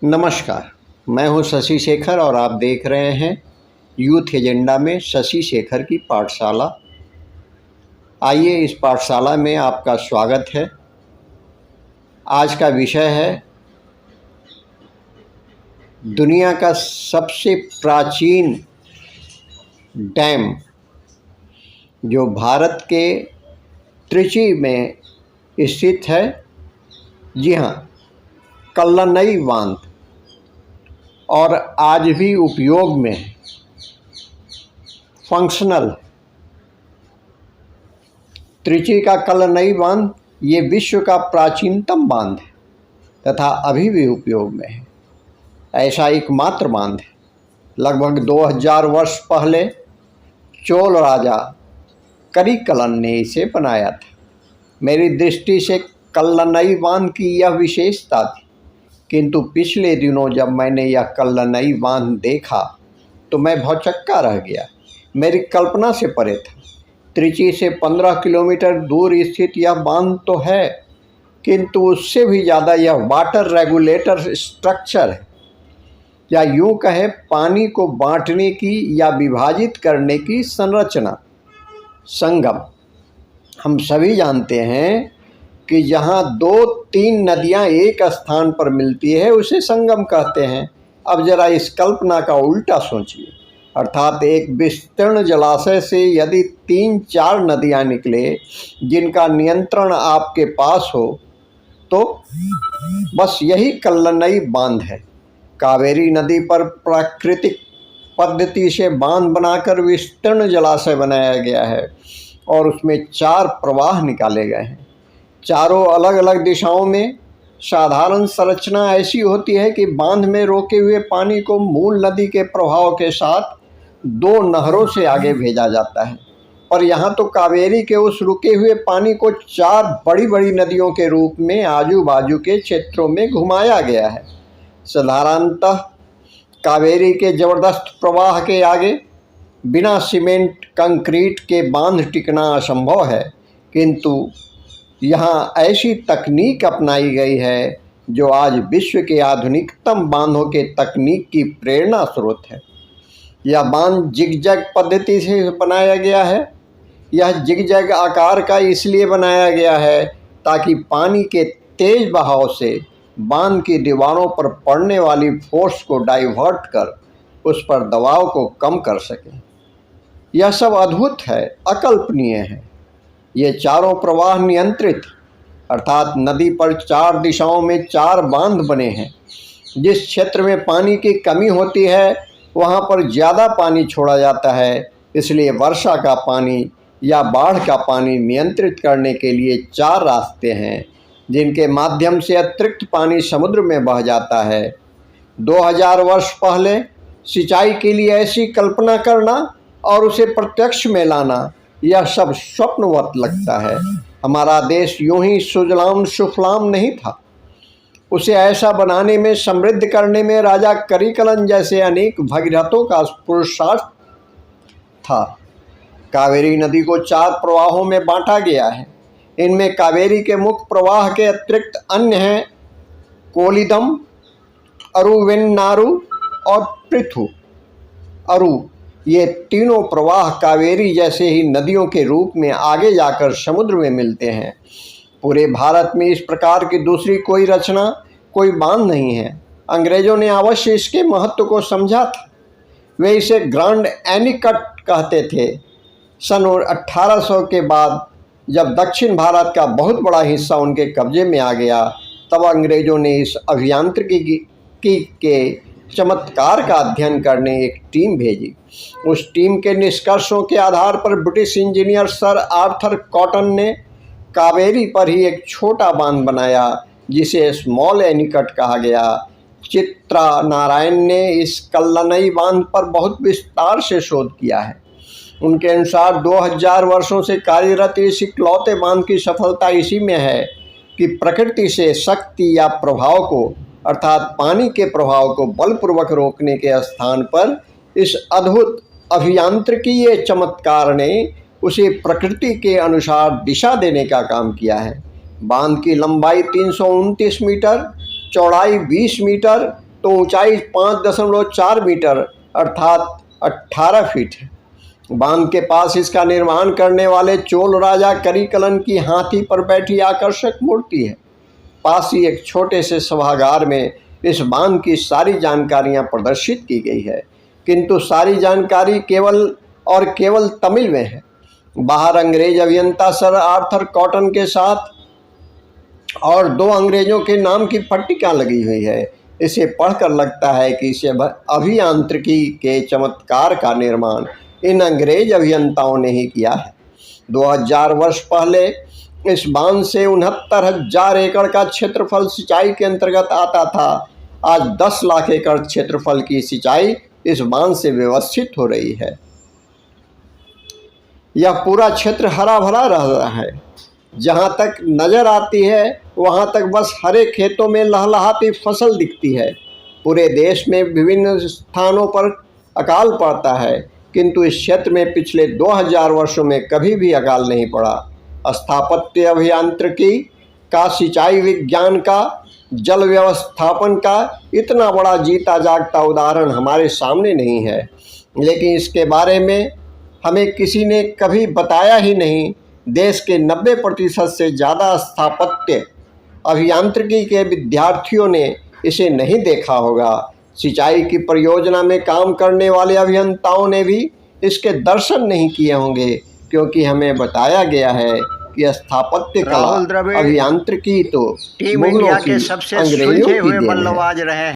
नमस्कार, मैं हूं शशि शेखर और आप देख रहे हैं यूथ एजेंडा में शशि शेखर की पाठशाला। आइए इस पाठशाला में आपका स्वागत है। आज का विषय है दुनिया का सबसे प्राचीन डैम जो भारत के त्रिची में स्थित है। जी हाँ, कल्लनई बांध, और आज भी उपयोग में है, फंक्शनल। त्रिची का कल्लनई बांध ये विश्व का प्राचीनतम बांध है तथा अभी भी उपयोग में है। ऐसा एकमात्र बांध है। लगभग 2000 वर्ष पहले चोल राजा करिकलन ने इसे बनाया था। मेरी दृष्टि से कल्लनई बांध की यह विशेषता थी, किंतु पिछले दिनों जब मैंने यह कल्लनई बांध देखा तो मैं भौचक्का रह गया। मेरी कल्पना से परे था। त्रिची से 15 किलोमीटर दूर स्थित यह बांध तो है, किंतु उससे भी ज़्यादा यह वाटर रेगुलेटर स्ट्रक्चर है, या यूँ कहें पानी को बांटने की या विभाजित करने की संरचना, संगम। हम सभी जानते हैं कि जहाँ 2-3 नदियाँ एक स्थान पर मिलती है उसे संगम कहते हैं। अब जरा इस कल्पना का उल्टा सोचिए, अर्थात एक विस्तीर्ण जलाशय से यदि 3-4 नदियाँ निकले जिनका नियंत्रण आपके पास हो, तो बस यही कल्लनई बांध है। कावेरी नदी पर प्राकृतिक पद्धति से बांध बनाकर विस्तीर्ण जलाशय बनाया गया है और उसमें 4 प्रवाह निकाले गए हैं। चारों अलग अलग दिशाओं में। साधारण संरचना ऐसी होती है कि बांध में रोके हुए पानी को मूल नदी के प्रवाह के साथ 2 नहरों से आगे भेजा जाता है, पर यहाँ तो कावेरी के उस रुके हुए पानी को 4 बड़ी बड़ी नदियों के रूप में आजू बाजू के क्षेत्रों में घुमाया गया है। साधारणतः कावेरी के जबरदस्त प्रवाह के आगे बिना सीमेंट कंक्रीट के बांध टिकना असंभव है, किंतु यहाँ ऐसी तकनीक अपनाई गई है जो आज विश्व के आधुनिकतम बांधों के तकनीक की प्रेरणा स्रोत है। यह बांध जिगजैग पद्धति से बनाया गया है। यह जिगजैग आकार का इसलिए बनाया गया है ताकि पानी के तेज बहाव से बांध की दीवारों पर पड़ने वाली फोर्स को डाइवर्ट कर उस पर दबाव को कम कर सकें। यह सब अद्भुत है, अकल्पनीय है। ये चारों प्रवाह नियंत्रित, अर्थात नदी पर 4 दिशाओं में 4 बांध बने हैं। जिस क्षेत्र में पानी की कमी होती है वहाँ पर ज़्यादा पानी छोड़ा जाता है, इसलिए वर्षा का पानी या बाढ़ का पानी नियंत्रित करने के लिए 4 रास्ते हैं जिनके माध्यम से अतिरिक्त पानी समुद्र में बह जाता है। 2000 वर्ष पहले सिंचाई के लिए ऐसी कल्पना करना और उसे प्रत्यक्ष में लाना, यह सब स्वप्नवत लगता है। हमारा देश यूं ही सुजलाम सुफलाम नहीं था। उसे ऐसा बनाने में, समृद्ध करने में राजा करिकलन जैसे अनेक भगीरथों का पुरुषार्थ था। कावेरी नदी को 4 प्रवाहों में बांटा गया है। इनमें कावेरी के मुख्य प्रवाह के अतिरिक्त अन्य हैं कोलिदम, अरुवेन्नारु और पृथु अरु। ये तीनों प्रवाह कावेरी जैसे ही नदियों के रूप में आगे जाकर समुद्र में मिलते हैं। पूरे भारत में इस प्रकार की दूसरी कोई रचना, कोई बांध नहीं है। अंग्रेजों ने अवश्य इसके महत्व को समझा था। वे इसे ग्रांड एनीकट कहते थे। सन 1800 के बाद जब दक्षिण भारत का बहुत बड़ा हिस्सा उनके कब्जे में आ गया, तब अंग्रेजों ने इस अभियांत्रिकी के चमत्कार का अध्ययन करने एक टीम भेजी। उस टीम के निष्कर्षों के आधार पर British engineer sir Arthur cotton ने कावेरी पर ही एक छोटा बांध बनाया जिसे स्मॉल एनीकट कहा गया। चित्रा नारायण ने इस कल्लनई बांध पर बहुत विस्तार से शोध किया है। उनके अनुसार 2000 वर्षों से कार्यरत इस इकलौते बांध की सफलता इसी में है कि प्रकृति से शक्ति या प्रभाव को, अर्थात पानी के प्रभाव को बलपूर्वक रोकने के स्थान पर इस अद्भुत अभियांत्रिकीय चमत्कार ने उसे प्रकृति के अनुसार दिशा देने का काम किया है। बांध की लंबाई 329 मीटर, चौड़ाई 20 मीटर तो ऊंचाई 5.4 मीटर अर्थात 18 फीट है। बांध के पास इसका निर्माण करने वाले चोल राजा करिकलन की हाथी पर बैठी आकर्षक मूर्ति है। पास ही एक छोटे से सभागार में इस बांध की सारी जानकारियां प्रदर्शित की गई है, किंतु सारी जानकारी केवल तमिल में है। बाहर अंग्रेज अभियंता सर आर्थर कॉटन के साथ और 2 अंग्रेजों के नाम की पट्टिका लगी हुई है। इसे पढ़कर लगता है कि इसे अभियांत्रिकी के चमत्कार का निर्माण इन अंग्रेज अभियंताओं ने ही किया है। 2000 वर्ष पहले इस बांध से 69,000 एकड़ का क्षेत्रफल सिंचाई के अंतर्गत आता था। आज 10 लाख एकड़ क्षेत्रफल की सिंचाई इस बांध से व्यवस्थित हो रही है। यह पूरा क्षेत्र हरा भरा रह रहा है। जहाँ तक नजर आती है वहाँ तक बस हरे खेतों में लहलहाती फसल दिखती है। पूरे देश में विभिन्न स्थानों पर अकाल पड़ता है, किंतु इस क्षेत्र में पिछले 2000 वर्षों में कभी भी अकाल नहीं पड़ा। स्थापत्य अभियांत्रिकी का, सिंचाई विज्ञान का, जल व्यवस्थापन का इतना बड़ा जीता जागता उदाहरण हमारे सामने नहीं है, लेकिन इसके बारे में हमें किसी ने कभी बताया ही नहीं। देश के 90% से ज़्यादा स्थापत्य अभियांत्रिकी के विद्यार्थियों ने इसे नहीं देखा होगा। सिंचाई की परियोजना में काम करने वाले अभियंताओं ने भी इसके दर्शन नहीं किए होंगे, क्योंकि हमें बताया गया है कि स्थापत्य कला अभियांत्रिकी तो मुगलों की, अंग्रेजों की देन है।